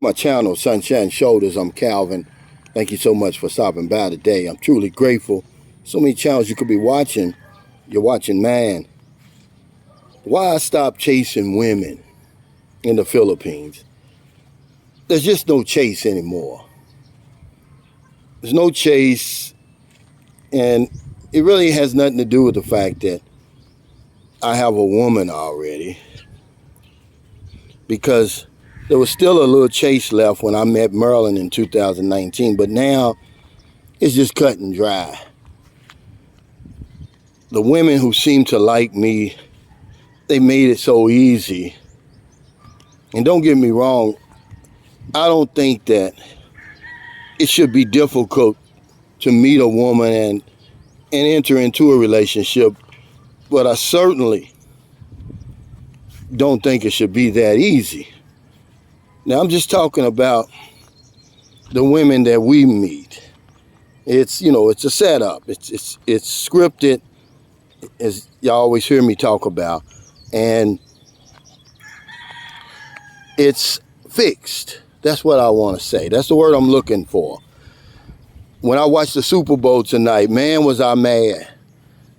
my channel, Sunshine Shoulders. I'm Calvin. Thank you so much for stopping by today. I'm truly grateful. So many channels you could be watching. You're watching, man. Why I stopped chasing women in the Philippines? There's just no chase anymore. There's no chase, and it really has nothing to do with the fact that I have a woman already, because there was still a little chase left when I met Marilyn in 2019, but now it's just cut and dry. The women who seem to like me, they made it so easy. And don't get me wrong, I don't think that it should be difficult to meet a woman and enter into a relationship, but I certainly don't think it should be that easy. Now, I'm just talking about the women that we meet. It's, it's a setup. It's scripted, as y'all always hear me talk about, and it's fixed. That's what I want to say. That's the word I'm looking for. When I watched the Super Bowl tonight, man, was I mad.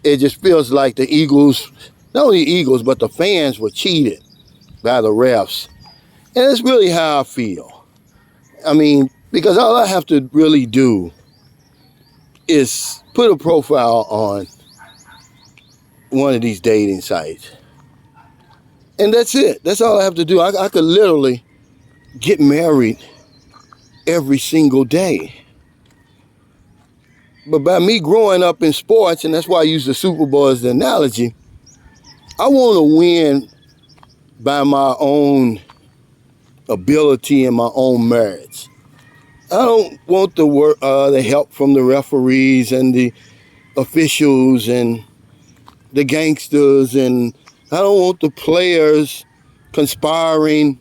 It just feels like the Eagles, not only the Eagles, but the fans were cheated by the refs. And that's really how I feel. I mean, because all I have to really do is put a profile on one of these dating sites. And that's it. That's all I have to do. I could literally get married every single day. But by me growing up in sports, and that's why I use the Super Bowl as the analogy, I want to win by my own ability and my own merits. I don't want the help from the referees and the officials and the gangsters, and I don't want the players conspiring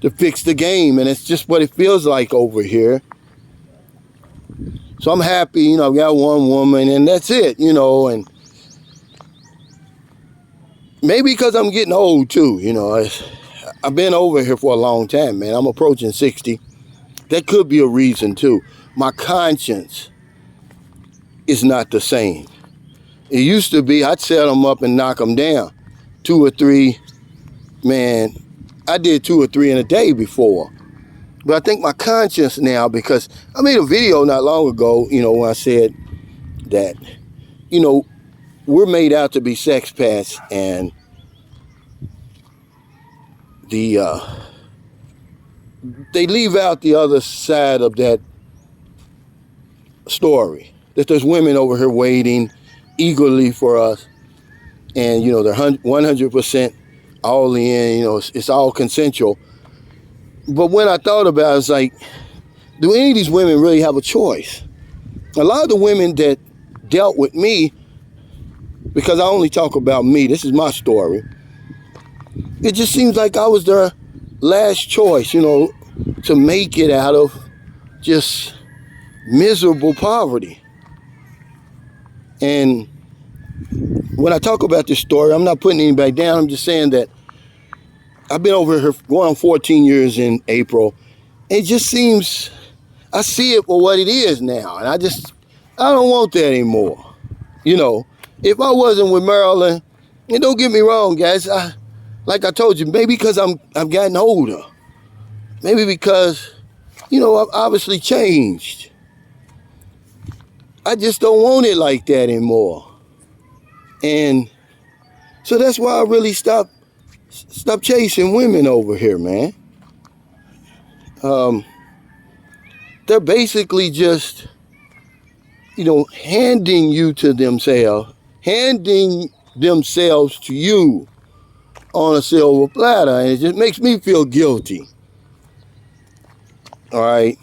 to fix the game, and it's just what it feels like over here. So I'm happy, I've got one woman, and that's it, and maybe because I'm getting old too, I've been over here for a long time, man. I'm approaching 60. That could be a reason too. My conscience is not the same. It used to be I'd set them up and knock them down. 2 or 3, man, I did 2 or 3 in a day before. But I think my conscience now, because I made a video not long ago, when I said that, we're made out to be sex pets, and they leave out the other side of that story, that there's women over here waiting eagerly for us, and they're 100% all in, it's all consensual. But when I thought about it, it's like, do any of these women really have a choice? A lot of the women that dealt with me, because I only talk about me, this is my story, it just seems like I was their last choice, to make it out of just miserable poverty. And when I talk about this story, I'm not putting anybody down. I'm just saying that I've been over here going on 14 years in April. It just seems, I see it for what it is now. And I don't want that anymore. If I wasn't with Marilyn, and don't get me wrong, guys, like I told you, maybe because I've gotten older. Maybe because, I've obviously changed. I just don't want it like that anymore. And so that's why I really stopped chasing women over here, man. They're basically just, handing themselves to you on a silver platter, and it just makes me feel guilty. All right.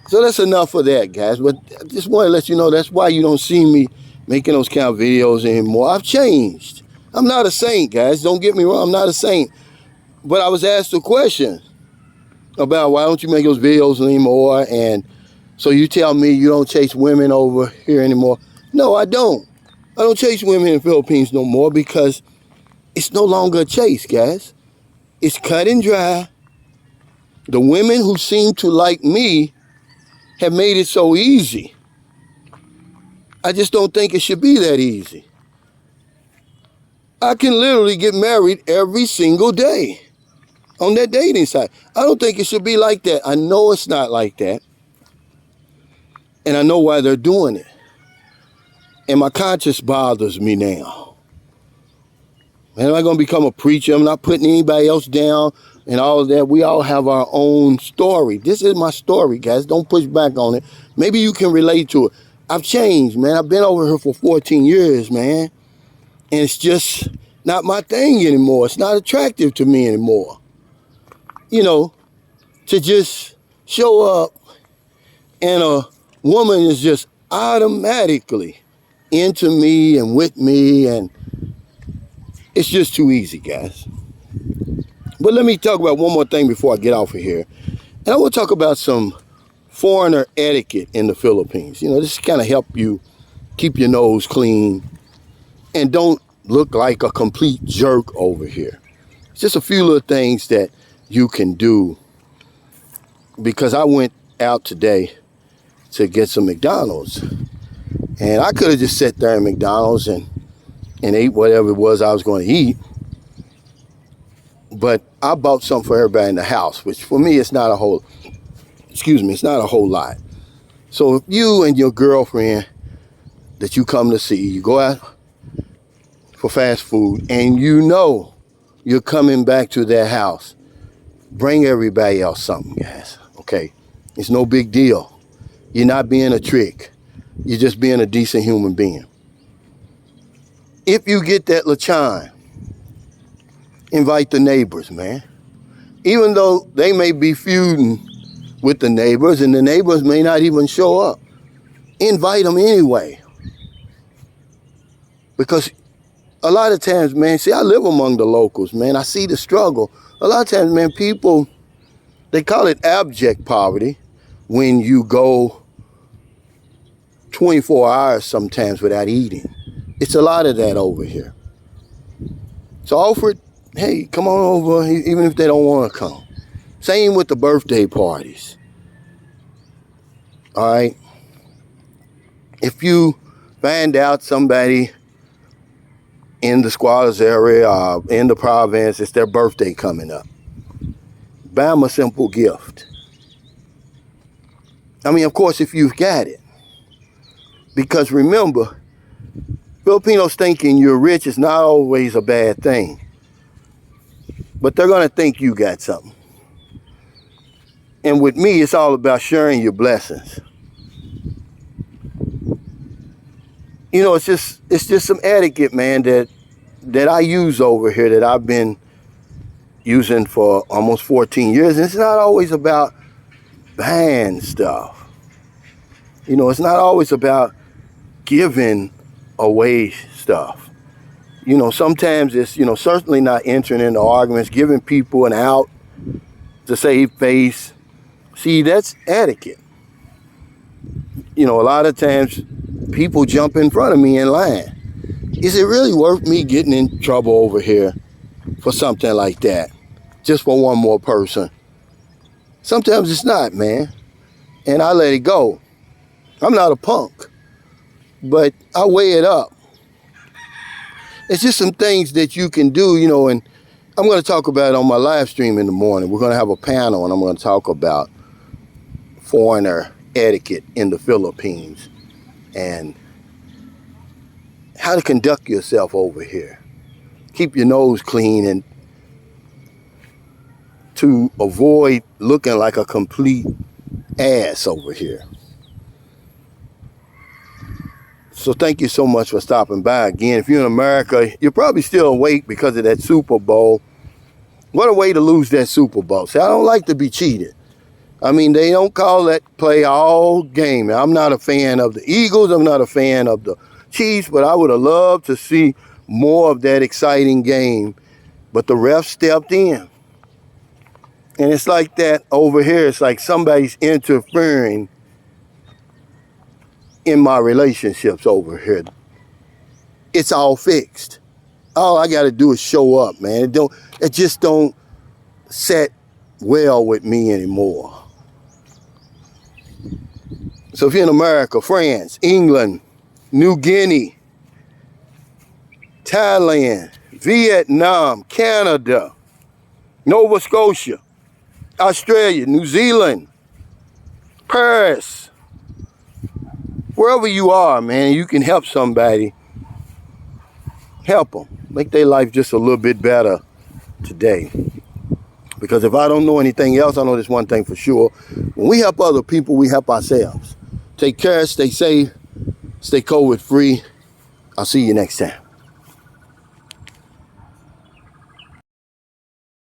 So that's enough of that, guys. But I just want to let you know that's why you don't see me making those kind of videos anymore. I've changed. I'm not a saint, guys. Don't get me wrong. I'm not a saint. But I was asked a question about why don't you make those videos anymore? And so you tell me you don't chase women over here anymore. No, I don't. I don't chase women in the Philippines no more, because it's no longer a chase, guys. It's cut and dry. The women who seem to like me have made it so easy. I just don't think it should be that easy. I can literally get married every single day on that dating site. I don't think it should be like that. I know it's not like that. And I know why they're doing it. And my conscience bothers me now. And am I going to become a preacher? I'm not putting anybody else down and all of that. We all have our own story. This is my story, guys. Don't push back on it. Maybe you can relate to it. I've changed, man. I've been over here for 14 years, man. And it's just not my thing anymore. It's not attractive to me anymore. You know, to just show up and a woman is just automatically into me and with me, and it's just too easy, guys. But let me talk about one more thing before I get off of here. And I want to talk about some foreigner etiquette in the Philippines. You know, this kind of help you keep your nose clean and don't look like a complete jerk over here. It's just a few little things that you can do, because I went out today to get some McDonald's, and I could have just sat there at McDonald's and ate whatever it was I was going to eat, but I bought something for everybody in the house, which for me it's not a whole lot. So if you and your girlfriend that you come to see, you go out for fast food and you know you're coming back to their house, bring everybody else something, guys. Okay, it's no big deal. You're not being a trick. You're just being a decent human being. If you get that lechon, invite the neighbors, man. Even though they may be feuding with the neighbors and the neighbors may not even show up, invite them anyway. Because a lot of times, man, see, I live among the locals, man. I see the struggle. A lot of times, man, people, they call it abject poverty when you go 24 hours sometimes without eating. It's a lot of that over here. So offer it, hey, come on over, even if they don't want to come. Same with the birthday parties. All right? If you find out somebody in the squatters area or in the province, it's their birthday coming up, buy them a simple gift. I mean, of course, if you've got it. Because remember, Filipinos thinking you're rich is not always a bad thing. But they're going to think you got something. And with me, it's all about sharing your blessings. You know, it's just some etiquette, man, that I use over here, that I've been using for almost 14 years. And it's not always about buying stuff. You know, it's not always about giving away stuff. You know, sometimes it's, you know, certainly not entering into arguments, giving people an out to save face. See, that's etiquette. You know, a lot of times people jump in front of me in line. Is it really worth me getting in trouble over here for something like that? Just for one more person? Sometimes it's not, man. And I let it go. I'm not a punk, but I weigh it up. It's just some things that you can do, you know, and I'm going to talk about it on my live stream in the morning. We're going to have a panel, and I'm going to talk about foreigner etiquette in the Philippines and how to conduct yourself over here. Keep your nose clean and to avoid looking like a complete ass over here. So thank you so much for stopping by again. If you're in America, you're probably still awake because of that Super Bowl. What a way to lose that Super Bowl. See, I don't like to be cheated. I mean, they don't call that play all game. I'm not a fan of the Eagles. I'm not a fan of the Chiefs, but I would have loved to see more of that exciting game. But the ref stepped in. And it's like that over here. It's like somebody's interfering in my relationships over here. It's all fixed. All I got to do is show up, man. It just don't set well with me anymore. So if you're in America, France, England, New Guinea, Thailand, Vietnam, Canada, Nova Scotia, Australia, New Zealand, Paris, wherever you are, man, you can help somebody. Help them. Make their life just a little bit better today. Because if I don't know anything else, I know this one thing for sure. When we help other people, we help ourselves. Take care, stay safe, stay COVID free. I'll see you next time.